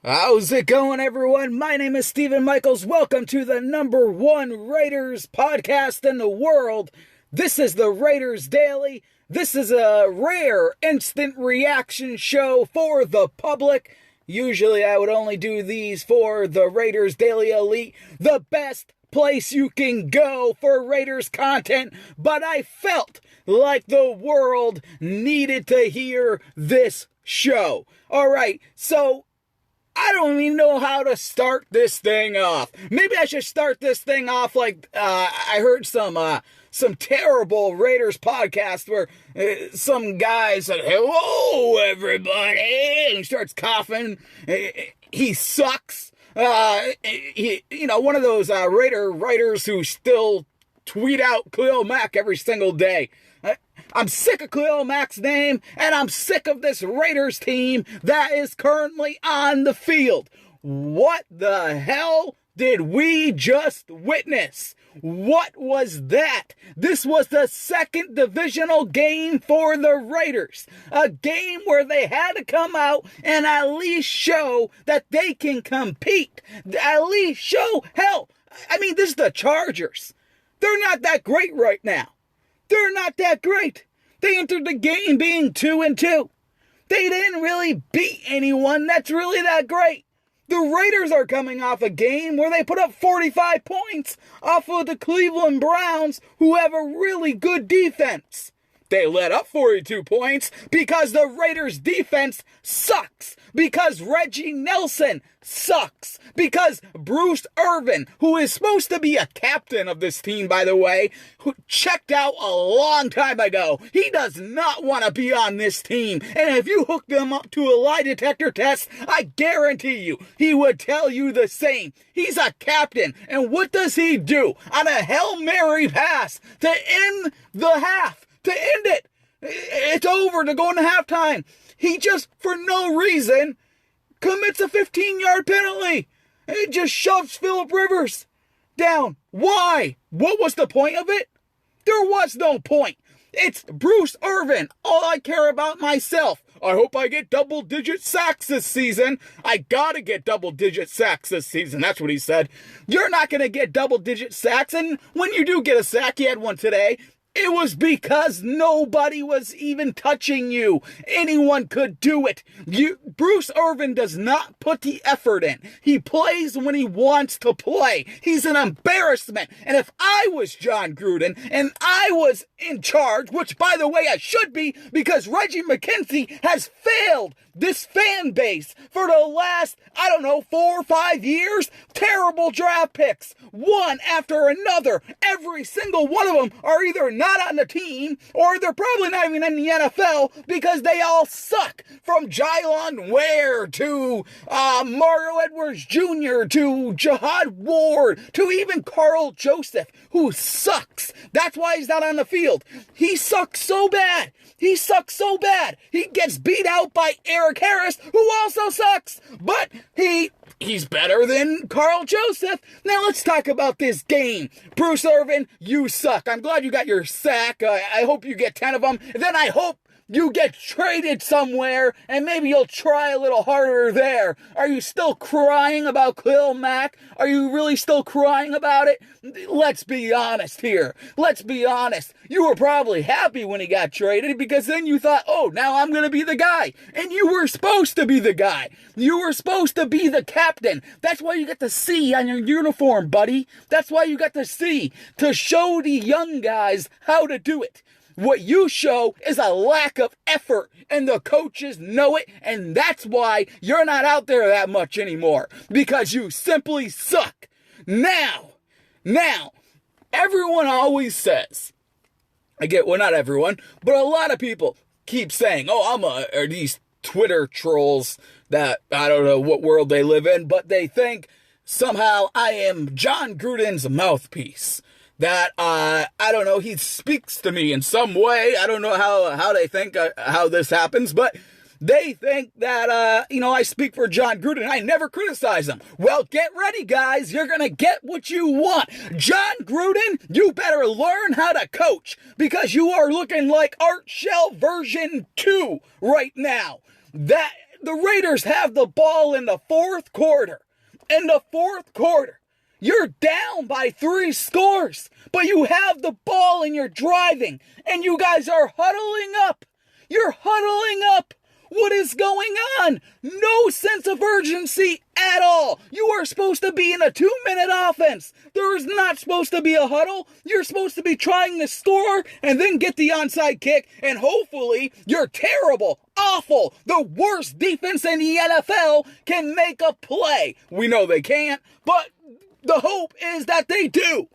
How's it going, everyone? My name is Stephen Michaels. Welcome to the #1 Raiders podcast in the world. This is the Raiders Daily. This is a rare instant reaction show for the public. Usually I would only do these for the Raiders Daily Elite, the best place you can go for Raiders content, but I felt like the world needed to hear this show. Alright, so I don't even know how to start this thing off. Maybe I should start this thing off like I heard some terrible Raiders podcast where some guy said, "Hello, everybody," and he starts coughing. He sucks. One of those Raider writers who still tweet out Khalil Mack every single day. I'm sick of Khalil Mack's name, and I'm sick of this Raiders team that is currently on the field. What the hell did we just witness? What was that? This was the second divisional game for the Raiders. A game where they had to come out and at least show that they can compete. At least show, hell, this is the Chargers. They're not that great right now. They're not that great. They entered the game being 2-2. They didn't really beat anyone that's really that great. The Raiders are coming off a game where they put up 45 points off of the Cleveland Browns, who have a really good defense. They let up 42 points because the Raiders' defense sucks. Because Reggie Nelson sucks. Because Bruce Irvin, who is supposed to be a captain of this team, by the way, who checked out a long time ago, he does not want to be on this team. And if you hooked him up to a lie detector test, I guarantee you, he would tell you the same. He's a captain. And what does he do? On a Hail Mary pass to end the half. To end it. It's over to go into halftime. He just, for no reason, commits a 15-yard penalty. It just shoves Phillip Rivers down. Why? What was the point of it? There was no point. It's Bruce Irvin. All I care about myself. I hope I get double-digit sacks this season. I gotta get double-digit sacks this season. That's what he said. You're not gonna get double-digit sacks, and when you do get a sack, he had one today, it was because nobody was even touching you. Anyone could do it. Bruce Irvin does not put the effort in. He plays when he wants to play. He's an embarrassment. And if I was John Gruden and I was in charge, which by the way I should be because Reggie McKenzie has failed this fan base for the last, 4 or 5 years. Terrible draft picks. One after another. Every single one of them are either not on the team or they're probably not even in the NFL because they all suck. From Jylon Ware to Mario Edwards Jr. to Jihad Ward to even Carl Joseph, who sucks. That's why he's not on the field. He sucks so bad. He sucks so bad. He gets beat out by Eric Harris, who also sucks. But he's better than Carl Joseph. Now let's talk about this game. Bruce Irvin, you suck. I'm glad you got your sack. I hope you get 10 of them. Then I hope you get traded somewhere, and maybe you'll try a little harder there. Are you still crying about Khalil Mack? Are you really still crying about it? Let's be honest here. Let's be honest. You were probably happy when he got traded because then you thought, oh, now I'm going to be the guy. And you were supposed to be the guy. You were supposed to be the captain. That's why you got the C on your uniform, buddy. That's why you got the C, to show the young guys how to do it. What you show is a lack of effort, and the coaches know it, and that's why you're not out there that much anymore, because you simply suck. Now, everyone always says, not everyone, but a lot of people keep saying, are these Twitter trolls that, I don't know what world they live in, but they think somehow I am John Gruden's mouthpiece. That, he speaks to me in some way. I don't know how they think how this happens, but they think that, I speak for John Gruden. I never criticize him. Well, get ready, guys. You're going to get what you want. John Gruden, you better learn how to coach because you are looking like Art Shell version 2 right now. the Raiders have the ball in the fourth quarter. In the fourth quarter, you're down by 3 scores, but you have the ball and you're driving, and you guys are huddling up. You're huddling up. What is going on? No sense of urgency at all. You are supposed to be in a 2-minute offense. There is not supposed to be a huddle. You're supposed to be trying to score and then get the onside kick, and hopefully your terrible, awful, the worst defense in the NFL can make a play. We know they can't, but the hope is that they do.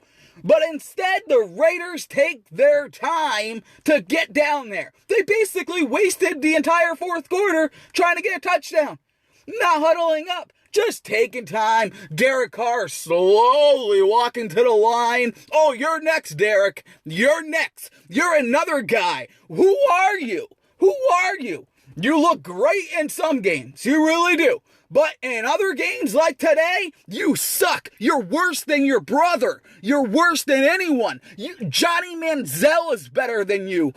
But instead, the Raiders take their time to get down there. They basically wasted the entire fourth quarter trying to get a touchdown. Not huddling up, just taking time. Derek Carr slowly walking to the line. Oh, you're next, Derek. You're next. You're another guy. Who are you? Who are you? You look great in some games. You really do. But in other games like today, you suck. You're worse than your brother. You're worse than anyone. Johnny Manziel is better than you.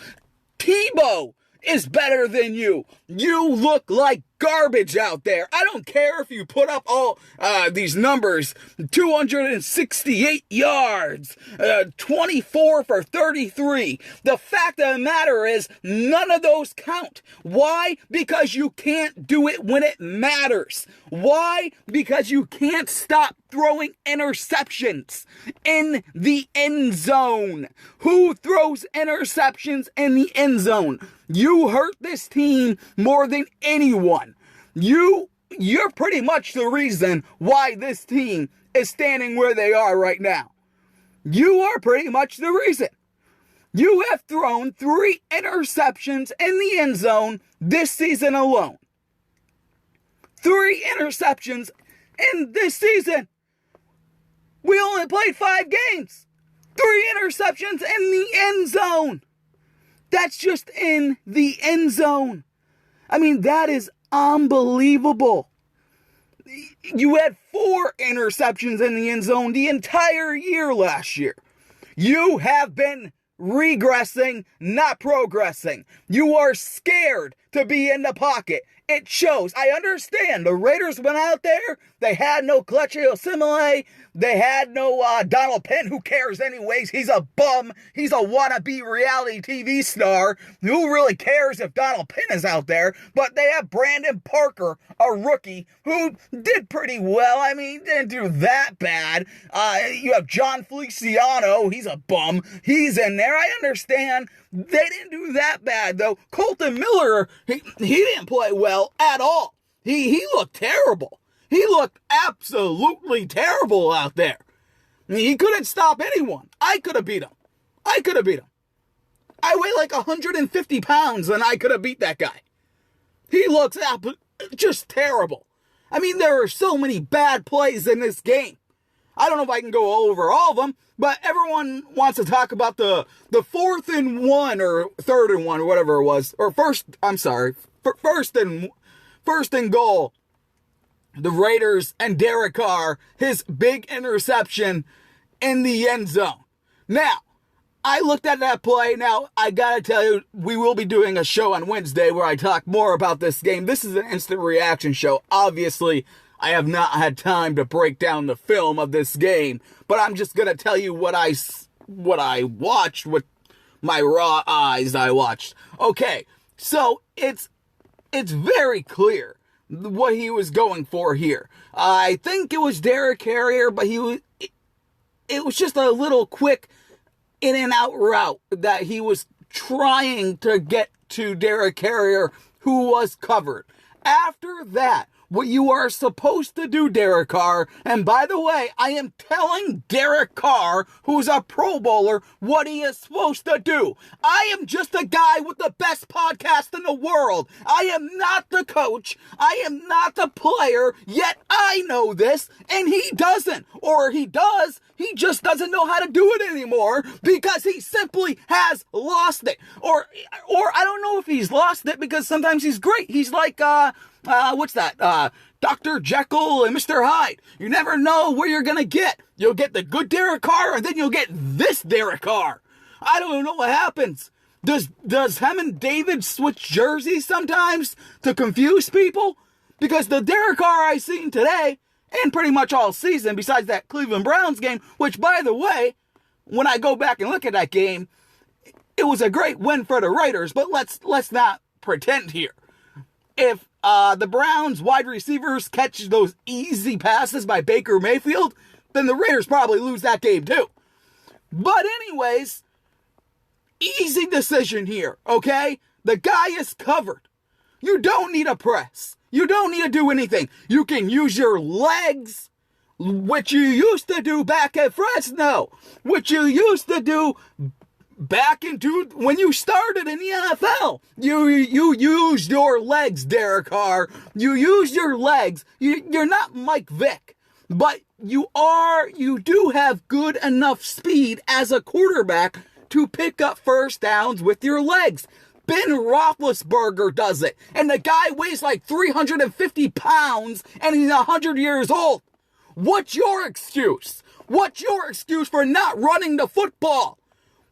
Tebow is better than you. You look like garbage out there. I don't care if you put up all these numbers. 268 yards, 24 for 33. The fact of the matter is, none of those count. Why? Because you can't do it when it matters. Why? Because you can't stop throwing interceptions in the end zone. Who throws interceptions in the end zone? You hurt this team more than anyone. You're pretty much the reason why this team is standing where they are right now. You are pretty much the reason. You have thrown 3 interceptions in the end zone this season alone. 3 interceptions in this season. We only played 5 games. 3 interceptions in the end zone. That's just in the end zone. I mean, that is unbelievable. You had 4 interceptions in the end zone the entire year last year. You have been regressing, not progressing. You are scared to be in the pocket. It shows. I understand. The Raiders went out there. They had no Clutch Osimile. They had no Donald Penn. Who cares anyways? He's a bum. He's a wannabe reality TV star. Who really cares if Donald Penn is out there? But they have Brandon Parker, a rookie, who did pretty well. I mean, didn't do that bad. You have John Feliciano. He's a bum. He's in there. I understand. They didn't do that bad, though. Colton Miller, he didn't play well at all. He looked terrible. He looked absolutely terrible out there. I mean, he couldn't stop anyone. I could have beat him. I weigh like 150 pounds, and I could have beat that guy. He looks just terrible. I mean, there are so many bad plays in this game. I don't know if I can go over all of them, but everyone wants to talk about the 4th and 1 or 3rd and 1 or whatever it was. Or first and goal. The Raiders and Derek Carr, his big interception in the end zone. Now, I looked at that play. Now, I gotta tell you, we will be doing a show on Wednesday where I talk more about this game. This is an instant reaction show. Obviously, I have not had time to break down the film of this game, but I'm just gonna tell you what I watched with my raw eyes. I watched. Okay, so it's very clear what he was going for here. I think it was Derek Carrier, but it was just a little quick in and out route that he was trying to get to Derek Carrier, who was covered. After that, what you are supposed to do, Derek Carr, and by the way, I am telling Derek Carr, who's a Pro Bowler, what he is supposed to do. I am just a guy with the best podcast in the world. I am not the coach. I am not the player, yet I know this, and he doesn't. Or he does, he just doesn't know how to do it anymore because he simply has lost it. Or I don't know if he's lost it because sometimes he's great. He's like, what's that? Dr. Jekyll and Mr. Hyde. You never know where you're gonna get. You'll get the good Derek Carr, and then you'll get this Derek Carr. I don't know what happens. Does Hammond David switch jerseys sometimes to confuse people? Because the Derek Carr I seen today, and pretty much all season, besides that Cleveland Browns game, which, by the way, when I go back and look at that game, it was a great win for the Raiders, but let's not pretend here. If the Browns wide receivers catch those easy passes by Baker Mayfield, then the Raiders probably lose that game too. But anyways, easy decision here, okay? The guy is covered. You don't need a press. You don't need to do anything. You can use your legs, which you used to do back at Fresno, which you used to do back into when you started in the NFL. You used your legs, Derek Carr. You used your legs. You're not Mike Vick, but you do have good enough speed as a quarterback to pick up first downs with your legs. Ben Roethlisberger does it, and the guy weighs like 350 pounds, and he's 100 years old. What's your excuse? What's your excuse for not running the football?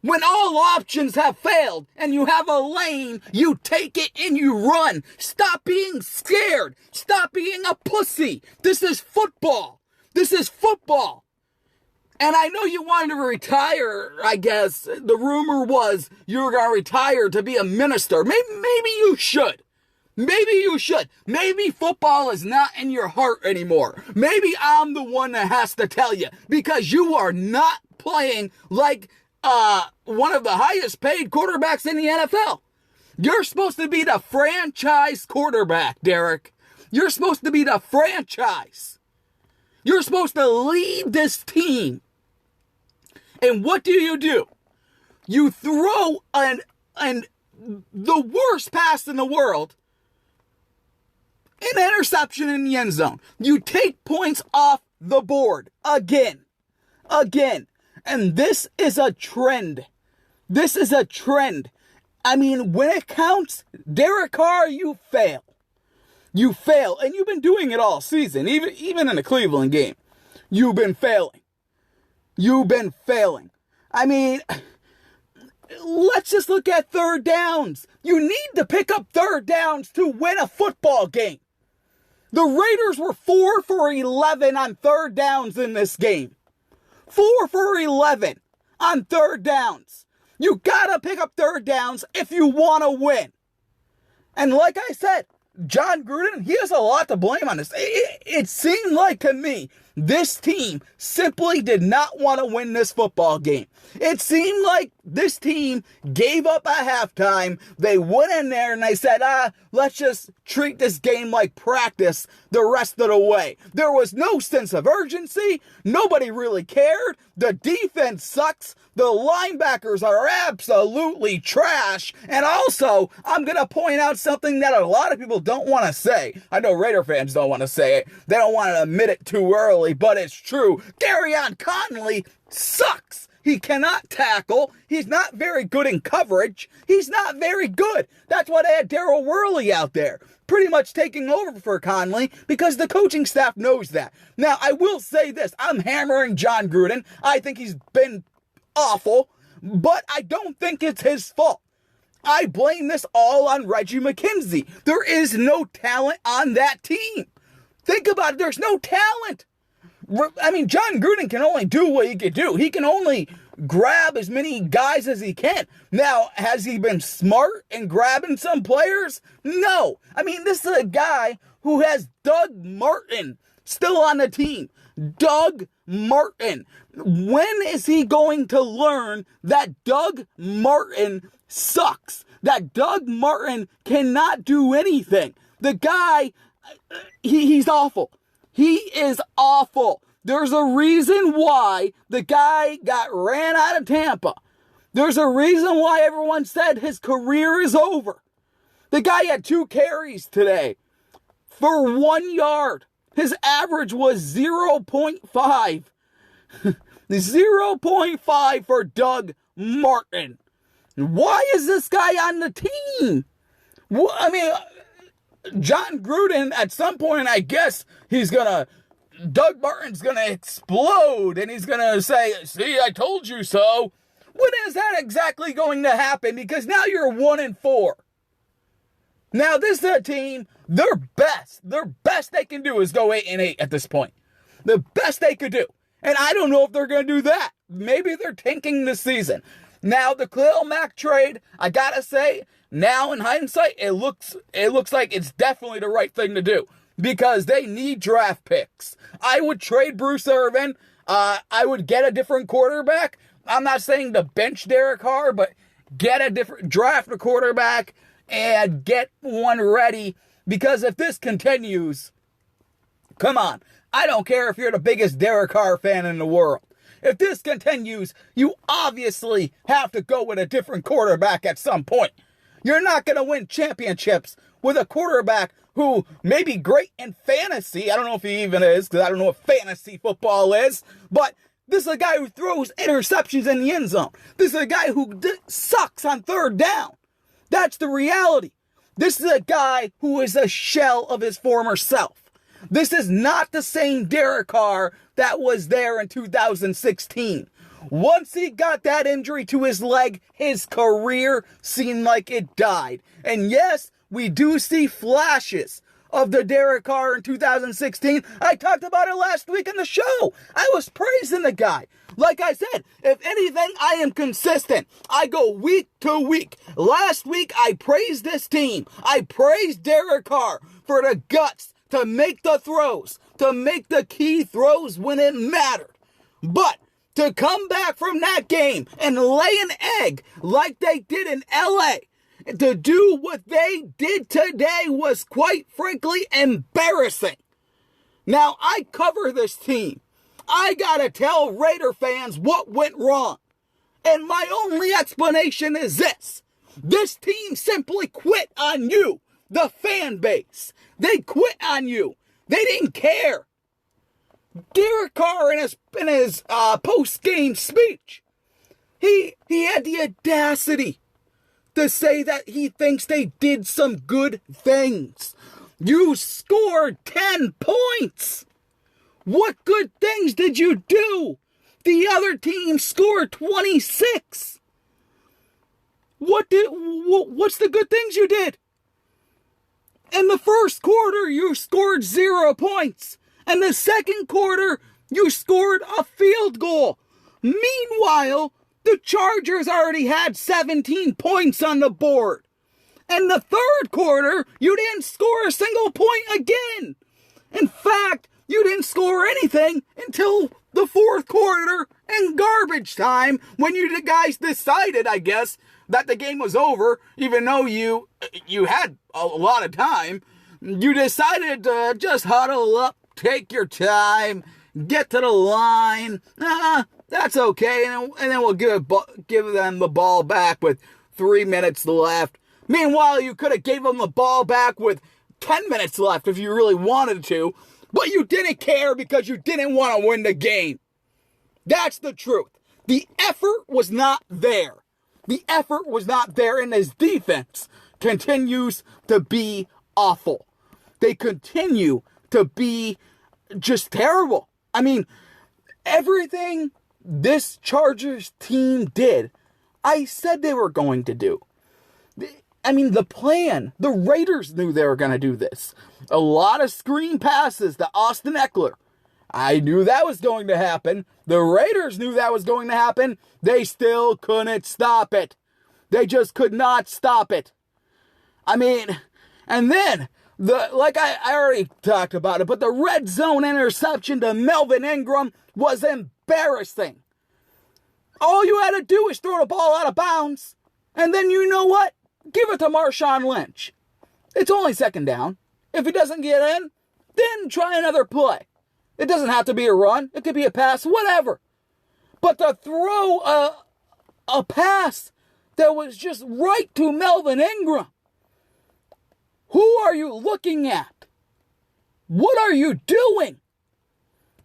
When all options have failed and you have a lane, you take it and you run. Stop being scared. Stop being a pussy. This is football. This is football. And I know you wanted to retire, I guess. The rumor was you were going to retire to be a minister. Maybe you should. Maybe you should. Maybe football is not in your heart anymore. Maybe I'm the one that has to tell you, because you are not playing like one of the highest paid quarterbacks in the NFL. You're supposed to be the franchise quarterback, Derek. You're supposed to be the franchise. You're supposed to lead this team. And what do? You throw the worst pass in the world, an interception in the end zone. You take points off the board again. And this is a trend. This is a trend. I mean, when it counts, Derek Carr, you fail. You fail. And you've been doing it all season. Even in the Cleveland game. You've been failing. I mean, let's just look at third downs. You need to pick up third downs to win a football game. The Raiders were 4 for 11 on third downs in this game. 4 for 11 on third downs. You gotta pick up third downs if you want to win. And like I said, John Gruden, he has a lot to blame on this. It seemed like to me, this team simply did not want to win this football game. It seemed like this team gave up at halftime. They went in there and they said, let's just treat this game like practice the rest of the way. There was no sense of urgency. Nobody really cared. The defense sucks. The linebackers are absolutely trash. And also, I'm going to point out something that a lot of people don't want to say. I know Raider fans don't want to say it. They don't want to admit it too early, but it's true. Darion Conley sucks. He cannot tackle. He's not very good in coverage. He's not very good. That's why they had Daryl Worley out there, pretty much taking over for Conley, because the coaching staff knows that. Now, I will say this. I'm hammering John Gruden. I think he's been awful, but I don't think it's his fault. I blame this all on Reggie McKenzie. There is no talent on that team. Think about it. There's no talent. I mean, John Gruden can only do what he can do. He can only grab as many guys as he can. Now, has he been smart in grabbing some players? No. I mean, this is a guy who has Doug Martin still on the team. Doug Martin. When is he going to learn that Doug Martin sucks? That Doug Martin cannot do anything? The guy, he's awful. He is awful. There's a reason why the guy got ran out of Tampa. There's a reason why everyone said his career is over. The guy had 2 carries today for 1 yard. His average was 0.5. 0.5 for Doug Martin. Why is this guy on the team? Well, I mean, John Gruden, at some point, I guess Doug Martin's gonna explode and he's gonna say, see, I told you so. When is that exactly going to happen? Because now you're 1-4. Now, this is a team, their best they can do is go 8-8 at this point. The best they could do. And I don't know if they're going to do that. Maybe they're tanking this season. Now, the Khalil Mack trade, I gotta say, now in hindsight, it looks like it's definitely the right thing to do. Because they need draft picks. I would trade Bruce Irvin. I would get a different quarterback. I'm not saying to bench Derek Carr, but draft a quarterback and get one ready. Because if this continues, come on. I don't care if you're the biggest Derek Carr fan in the world. If this continues, you obviously have to go with a different quarterback at some point. You're not going to win championships with a quarterback who may be great in fantasy. I don't know if he even is, because I don't know what fantasy football is. But this is a guy who throws interceptions in the end zone. This is a guy who sucks on third down. That's the reality. This is a guy who is a shell of his former self. This is not the same Derek Carr that was there in 2016. Once he got that injury to his leg, his career seemed like it died. And yes, we do see flashes of the Derek Carr in 2016. I talked about it last week in the show. I was praising the guy. Like I said, if anything, I am consistent. I go week to week. Last week, I praised this team. I praised Derek Carr for the guts to make the throws, to make the key throws when it mattered. But to come back from that game and lay an egg like they did in LA, to do what they did today was quite frankly embarrassing. Now, I cover this team. I gotta tell Raider fans what went wrong. And my only explanation is this. This team simply quit on you, the fan base. They quit on you. They didn't care. Derek Carr in his post-game speech, he had the audacity to say that he thinks they did some good things. You scored 10 points. What good things did you do? The other team scored 26. What's the good things you did? In the first quarter, you scored 0 points. In the second quarter, you scored a field goal. Meanwhile, the Chargers already had 17 points on the board. In the third quarter, you didn't score a single point again. In fact, you didn't score anything until the fourth quarter in garbage time when you guys decided, I guess, that the game was over, even though you had a lot of time. You decided to just huddle up, take your time, get to the line. That's okay, and then we'll give them the ball back with 3 minutes left. Meanwhile, you could have gave them the ball back with 10 minutes left if you really wanted to, but you didn't care because you didn't want to win the game. That's the truth. The effort was not there. The effort was not there, and his defense continues to be awful. They continue to be just terrible. I mean, everything this Chargers team did, I said they were going to do. I mean, the plan, the Raiders knew they were going to do this. A lot of screen passes to Austin Eckler. I knew that was going to happen. The Raiders knew that was going to happen. They still couldn't stop it. They just could not stop it. I mean, and then, like I already talked about it, but the red zone interception to Melvin Ingram was embarrassing. All you had to do is throw the ball out of bounds. And then you know what? Give it to Marshawn Lynch. It's only second down. If he doesn't get in, then try another play. It doesn't have to be a run. It could be a pass, whatever. But to throw a pass that was just right to Melvin Ingram. Who are you looking at? What are you doing?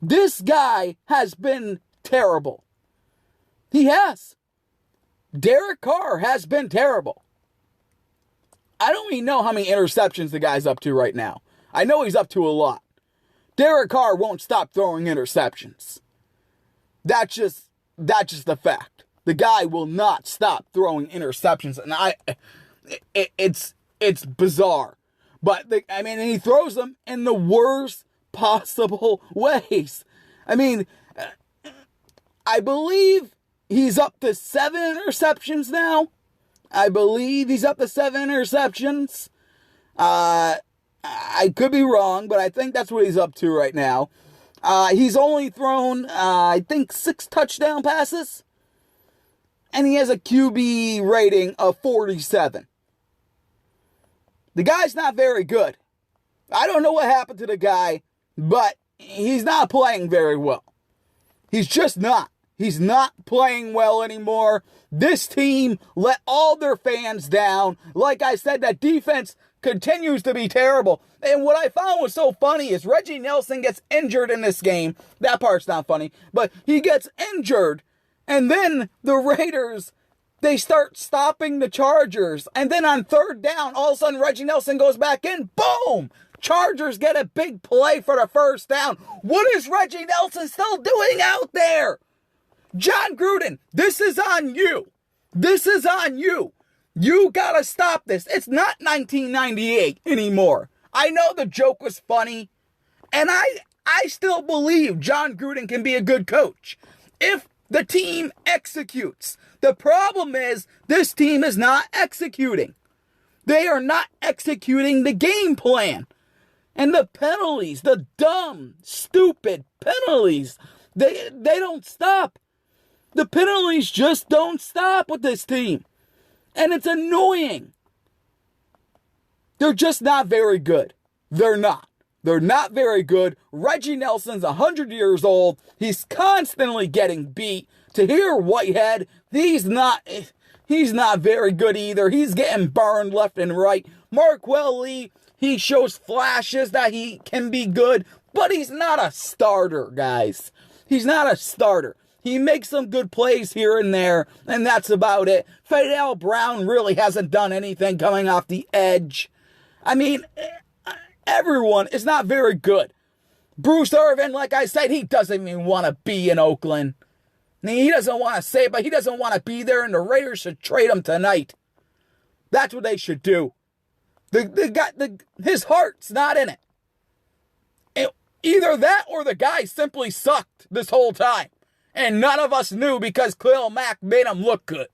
This guy has been terrible. He has. Derek Carr has been terrible. I don't even know how many interceptions the guy's up to right now. I know he's up to a lot. Derek Carr won't stop throwing interceptions. That's just the fact. The guy will not stop throwing interceptions, and it's it's bizarre. But, and he throws them in the worst possible ways. I mean, I believe he's up to 7 interceptions now. I could be wrong, but I think that's what he's up to right now. He's only thrown, I think, 6 touchdown passes. And he has a QB rating of 47. The guy's not very good. I don't know what happened to the guy, but he's not playing very well. He's just not. He's not playing well anymore. This team let all their fans down. Like I said, that defense continues to be terrible. And what I found was so funny is Reggie Nelson gets injured in this game. That part's not funny, but he gets injured. And then the Raiders, they start stopping the Chargers. And then on 3rd down, all of a sudden Reggie Nelson goes back in. Boom! Chargers get a big play for the 1st down. What is Reggie Nelson still doing out there? John Gruden, this is on you. This is on you. You gotta stop this. It's not 1998 anymore. I know the joke was funny. And I still believe John Gruden can be a good coach if the team executes. The problem is this team is not executing. They are not executing the game plan. And the penalties, the dumb, stupid penalties, they don't stop. The penalties just don't stop with this team. And it's annoying. They're just not very good. They're not. They're not very good. Reggie Nelson's 100 years old. He's constantly getting beat. Tahir Whitehead, he's not very good either. He's getting burned left and right. Marquell Lee, he shows flashes that he can be good, but he's not a starter, guys. He's not a starter. He makes some good plays here and there, and that's about it. Fidel Brown really hasn't done anything coming off the edge. I mean, everyone is not very good. Bruce Irvin, like I said, he doesn't even want to be in Oakland. He doesn't want to say it, but he doesn't want to be there, and the Raiders should trade him tonight. That's what they should do. His heart's not in it. Either that or the guy simply sucked this whole time. And none of us knew because Khalil Mack made him look good.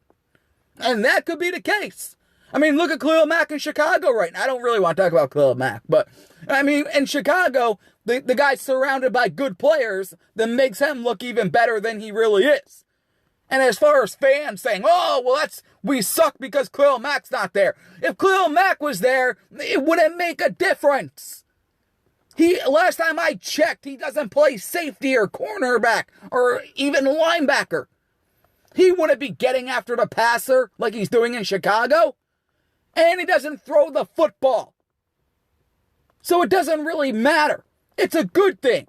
And that could be the case. I mean, look at Khalil Mack in Chicago right now. I don't really want to talk about Khalil Mack, but I mean, in Chicago, the guy's surrounded by good players that makes him look even better than he really is. And as far as fans saying, oh, well, we suck because Khalil Mack's not there. If Khalil Mack was there, it wouldn't make a difference. Last time I checked, he doesn't play safety or cornerback or even linebacker. He wouldn't be getting after the passer like he's doing in Chicago. And he doesn't throw the football. So it doesn't really matter. It's a good thing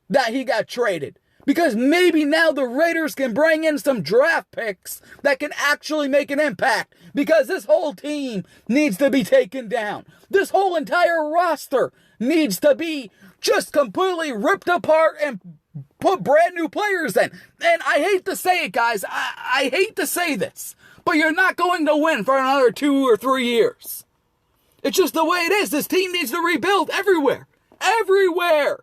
that he got traded. Because maybe now the Raiders can bring in some draft picks that can actually make an impact. Because this whole team needs to be taken down. This whole entire roster needs to be just completely ripped apart and put brand new players in. And I hate to say it, guys. I hate to say this. But you're not going to win for another 2 or 3 years. It's just the way it is. This team needs to rebuild everywhere. Everywhere.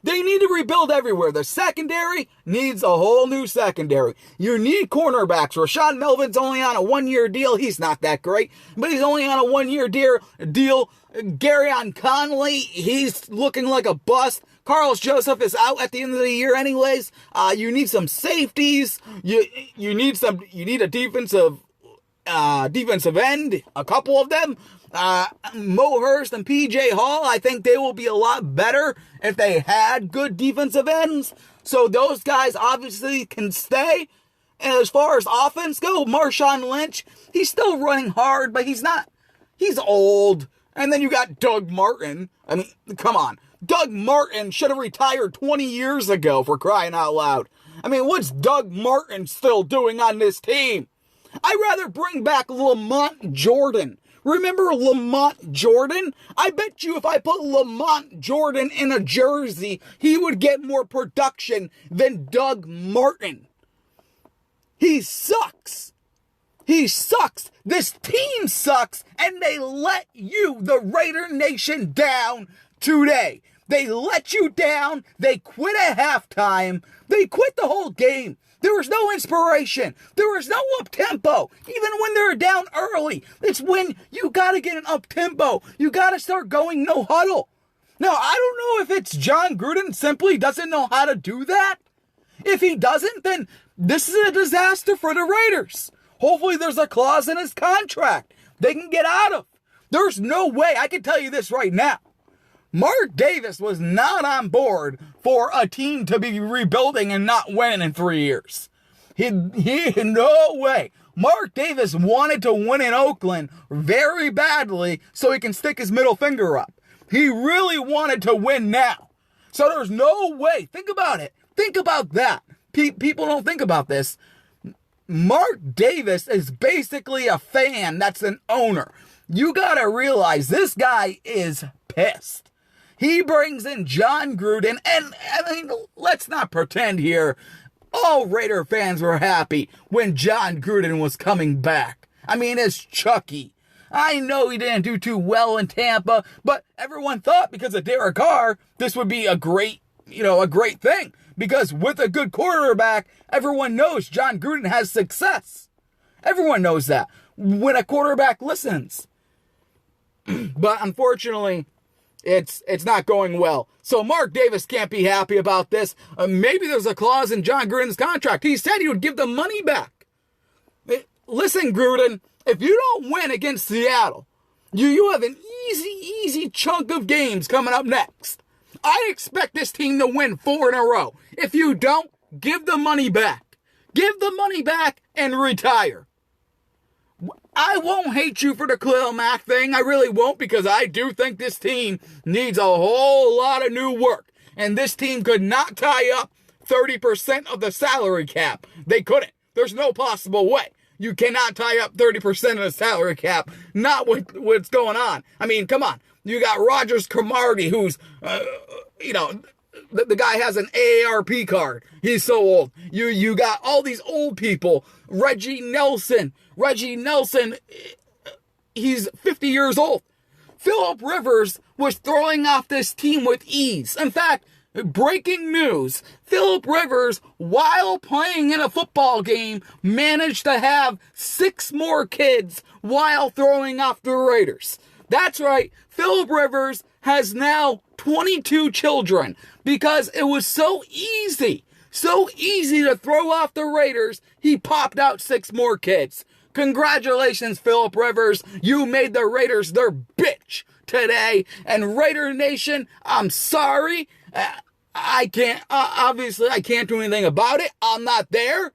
They need to rebuild everywhere. The secondary needs a whole new secondary. You need cornerbacks. Rashad Melvin's only on a 1-year deal. He's not that great, but he's only on a 1-year deal. Garyon Conley, he's looking like a bust. Carlos Joseph is out at the end of the year anyways. You need some safeties. You need a defensive end, a couple of them. Mo Hurst and PJ Hall, I think they will be a lot better if they had good defensive ends. So those guys obviously can stay. And as far as offense go, Marshawn Lynch, he's still running hard, but he's old. And then you got Doug Martin. I mean, come on. Doug Martin should have retired 20 years ago, for crying out loud. I mean, what's Doug Martin still doing on this team? I'd rather bring back Lamont Jordan. Remember Lamont Jordan? I bet you if I put Lamont Jordan in a jersey, he would get more production than Doug Martin. He sucks. He sucks. This team sucks. And they let you, the Raider Nation, down today. They let you down. They quit at halftime. They quit the whole game. There was no inspiration. There was no up-tempo. Even when they're down early, it's when you got to get an up-tempo. You got to start going no huddle. Now, I don't know if it's John Gruden simply doesn't know how to do that. If he doesn't, then this is a disaster for the Raiders. Hopefully there's a clause in his contract they can get out of. There's no way, I can tell you this right now. Mark Davis was not on board for a team to be rebuilding and not winning in 3 years. No way. Mark Davis wanted to win in Oakland very badly so he can stick his middle finger up. He really wanted to win now. So there's no way. Think about it. Think about that. People don't think about this. Mark Davis is basically a fan that's an owner. You gotta realize this guy is pissed. He brings in John Gruden, and I mean, let's not pretend here. All Raider fans were happy when John Gruden was coming back. I mean, it's Chucky. I know he didn't do too well in Tampa, but everyone thought because of Derek Carr, this would be a great thing. Because with a good quarterback, everyone knows John Gruden has success. Everyone knows that when a quarterback listens. But unfortunately, it's not going well. So Mark Davis can't be happy about this. Maybe there's a clause in John Gruden's contract. He said he would give the money back. Listen, Gruden, if you don't win against Seattle, you have an easy chunk of games coming up next. I expect this team to win 4 in a row. If you don't, give the money back. Give the money back and retire. I won't hate you for the Khalil Mack thing. I really won't, because I do think this team needs a whole lot of new work. And this team could not tie up 30% of the salary cap. They couldn't. There's no possible way. You cannot tie up 30% of the salary cap. Not with what's going on. I mean, come on. You got Rogers Cromartie, who's, the guy has an AARP card. He's so old. You got all these old people. Reggie Nelson, he's 50 years old. Phillip Rivers was throwing off this team with ease. In fact, breaking news, Phillip Rivers, while playing in a football game, managed to have 6 more kids while throwing off the Raiders. That's right, Phillip Rivers has now 22 children because it was so easy to throw off the Raiders, he popped out 6 more kids. Congratulations, Phillip Rivers. You made the Raiders their bitch today. And Raider Nation, I'm sorry. I can't do anything about it. I'm not there.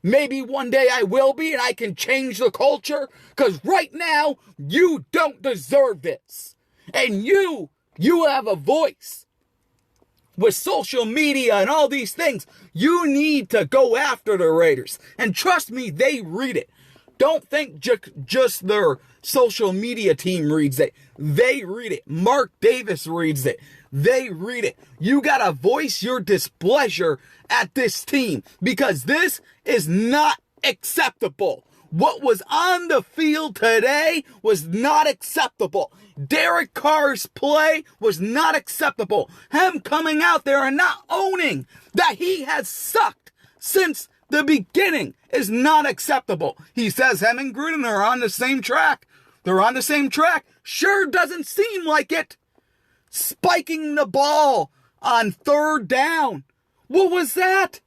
Maybe one day I will be and I can change the culture. Because right now, you don't deserve this. And you have a voice. With social media and all these things, you need to go after the Raiders. And trust me, they read it. Don't think just their social media team reads it. They read it. Mark Davis reads it. They read it. You gotta voice your displeasure at this team because this is not acceptable. What was on the field today was not acceptable. Derek Carr's play was not acceptable. Him coming out there and not owning that he has sucked since the beginning is not acceptable. He says him and Gruden are on the same track. They're on the same track. Sure doesn't seem like it. Spiking the ball on 3rd down. What was that?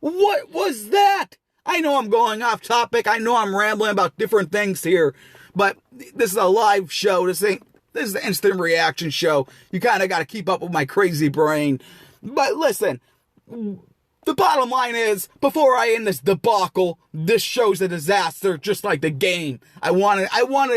What was that? I know I'm going off topic. I know I'm rambling about different things here. But this is a live show. This is the instant reaction show. You kind of got to keep up with my crazy brain. But listen, the bottom line is, before I end this debacle, this show's a disaster, just like the game. I wanted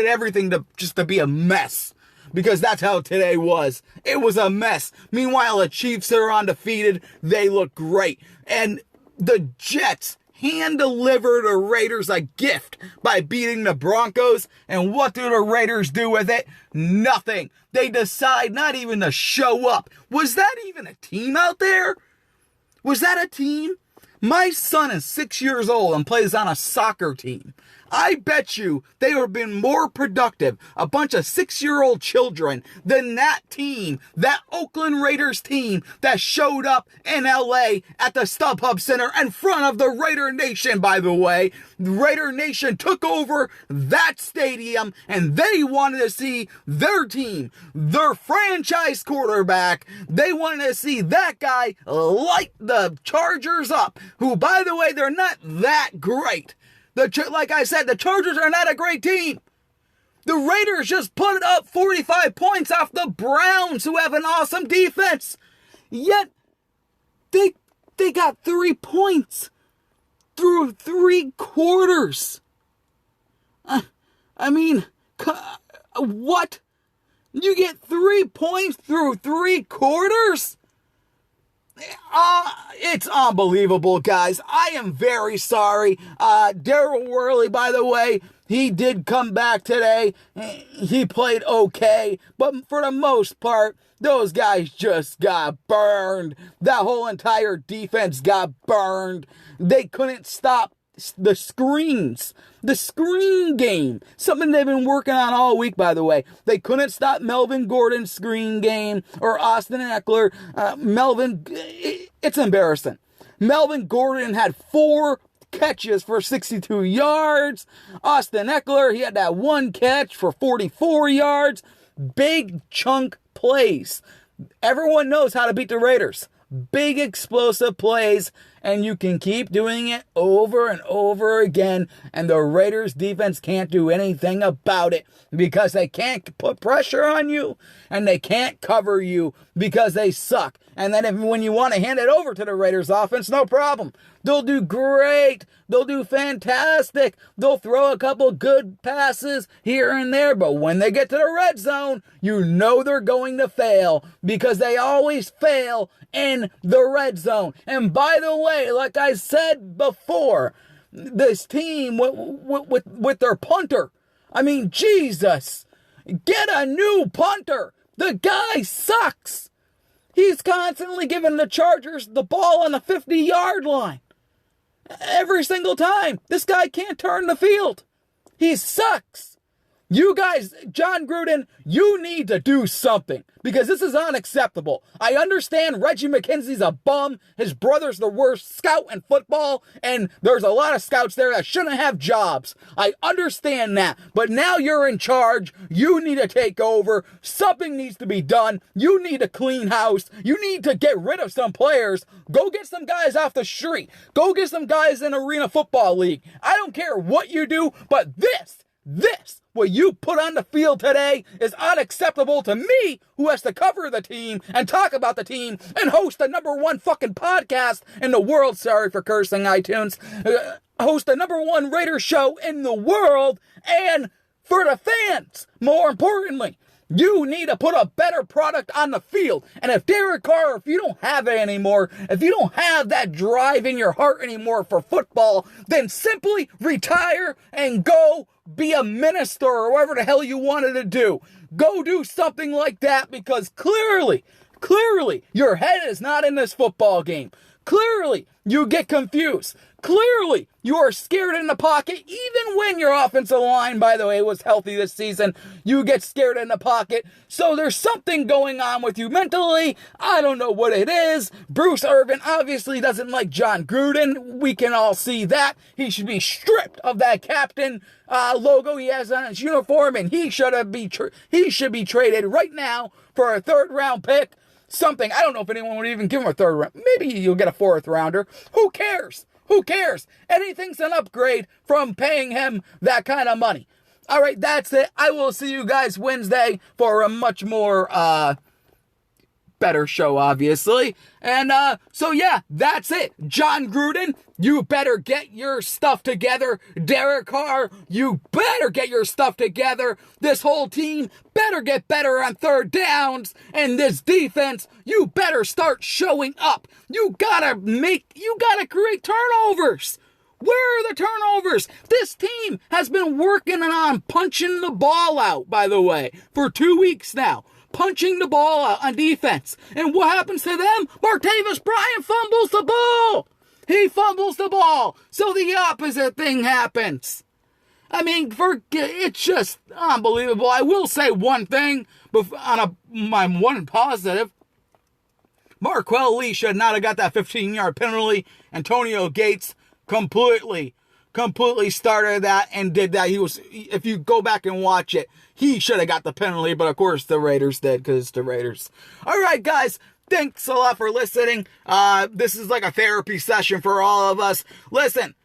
everything to be a mess. Because that's how today was. It was a mess. Meanwhile, the Chiefs are undefeated. They look great. And the Jets hand-deliver the Raiders a gift by beating the Broncos. And what do the Raiders do with it? Nothing. They decide not even to show up. Was that even a team out there? Was that a team? My son is 6 years old and plays on a soccer team. I bet you they have been more productive, a bunch of 6-year-old children, than that team, that Oakland Raiders team that showed up in LA at the StubHub Center in front of the Raider Nation, by the way. The Raider Nation took over that stadium and they wanted to see their team, their franchise quarterback. They wanted to see that guy light the Chargers up, who, by the way, they're not that great. Like I said, the Chargers are not a great team. The Raiders just put up 45 points off the Browns, who have an awesome defense. Yet, they got 3 points through 3 quarters. I mean, what? You get 3 points through 3 quarters? It's unbelievable, guys. I am very sorry. Daryl Worley, by the way, he did come back today. He played okay, but for the most part, those guys just got burned. That whole entire defense got burned. They couldn't stop the screens. The screen game. Something they've been working on all week, by the way. They couldn't stop Melvin Gordon's screen game or Austin Eckler. It's embarrassing. Melvin Gordon had 4 catches for 62 yards. Austin Eckler, he had that 1 catch for 44 yards. Big chunk plays. Everyone knows how to beat the Raiders. Big explosive plays, and you can keep doing it over and over again, and the Raiders defense can't do anything about it because they can't put pressure on you and they can't cover you because they suck. And then when you want to hand it over to the Raiders offense, no problem. They'll do great. They'll do fantastic. They'll throw a couple good passes here and there, but when they get to the red zone, you know they're going to fail because they always fail in the red zone. And by the way, like I said before, this team with their punter, I mean, Jesus, get a new punter. The guy sucks. He's constantly giving the Chargers the ball on the 50-yard line. Every single time. This guy can't turn the field. He sucks. You guys, John Gruden, you need to do something because this is unacceptable. I understand Reggie McKenzie's a bum. His brother's the worst scout in football, and there's a lot of scouts there that shouldn't have jobs. I understand that, but now you're in charge. You need to take over. Something needs to be done. You need to clean house. You need to get rid of some players. Go get some guys off the street. Go get some guys in Arena Football League. I don't care what you do, but this, what you put on the field today is unacceptable to me, who has to cover the team and talk about the team and host the #1 fucking podcast in the world. Sorry for cursing, iTunes. Host the #1 Raider show in the world, and for the fans, more importantly. You need to put a better product on the field. And if Derek Carr, if you don't have it anymore, if you don't have that drive in your heart anymore for football, then simply retire and go be a minister or whatever the hell you wanted to do. Go do something like that because clearly, your head is not in this football game. Clearly, you get confused. Clearly, you are scared in the pocket. Even when your offensive line, by the way, was healthy this season, you get scared in the pocket. So there's something going on with you mentally. I don't know what it is. Bruce Irvin obviously doesn't like John Gruden. We can all see that. He should be stripped of that captain logo he has on his uniform, and he should be traded right now for a 3rd-round pick. Something. I don't know if anyone would even give him a 3rd round. Maybe you'll get a 4th rounder. Who cares? Who cares? Anything's an upgrade from paying him that kind of money. All right, that's it. I will see you guys Wednesday for a much more better show, obviously. And so yeah, that's it. John Gruden, you better get your stuff together. Derek Carr, you better get your stuff together. This whole team better get better on 3rd downs. And this defense, you better start showing up. You gotta create turnovers. Where are the turnovers? This team has been working on punching the ball out, by the way, for 2 weeks now. Punching the ball out on defense. And what happens to them? Martavis Bryant fumbles the ball. He fumbles the ball. So the opposite thing happens. I mean, it's just unbelievable. I will say one thing, my one positive. Marquel Lee should not have got that 15-yard penalty. Antonio Gates completely started that and did that. If you go back and watch it, he should have got the penalty, but of course the Raiders did because it's the Raiders. All right, guys, thanks a lot for listening. This is like a therapy session for all of us. Listen,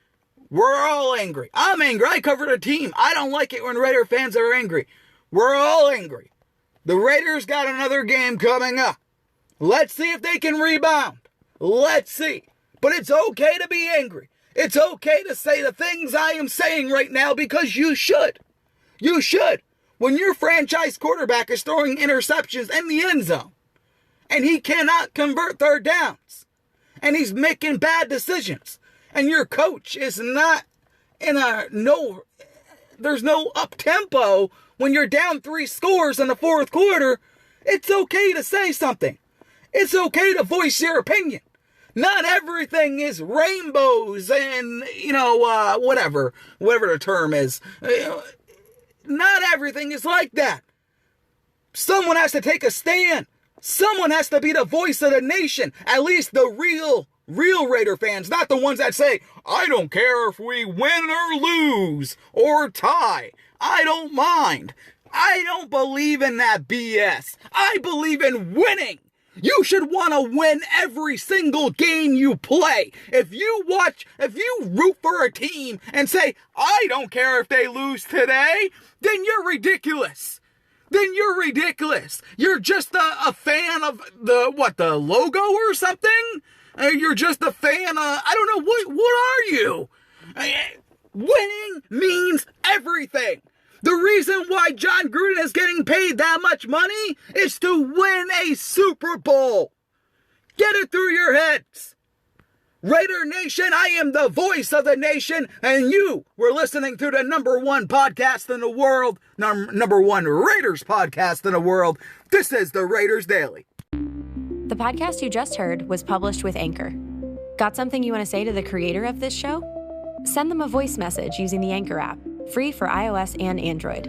we're all angry. I'm angry. I covered a team. I don't like it when Raider fans are angry. We're all angry. The Raiders got another game coming up. Let's see if they can rebound. Let's see. But it's okay to be angry. It's okay to say the things I am saying right now because you should. You should. When your franchise quarterback is throwing interceptions in the end zone and he cannot convert third downs and he's making bad decisions and your coach is not there's no up-tempo when you're down 3 scores in the fourth quarter, it's okay to say something. It's okay to voice your opinion. Not everything is rainbows and, whatever the term is. Not everything is like that. Someone has to take a stand. Someone has to be the voice of the nation. At least the real Raider fans, not the ones that say, I don't care if we win or lose or tie. I don't mind. I don't believe in that BS. I believe in winning. You should want to win every single game you play. If you root for a team and say, I don't care if they lose today, then you're ridiculous. You're just a fan of the logo or something? You're just a fan of, I don't know, what are you? Winning means everything. The reason why John Gruden is getting paid that much money is to win a Super Bowl. Get it through your heads. Raider Nation, I am the voice of the nation, and you were listening to the number 1 podcast in the world, number 1 Raiders podcast in the world. This is the Raiders Daily. The podcast you just heard was published with Anchor. Got something you want to say to the creator of this show? Send them a voice message using the Anchor app, free for iOS and Android.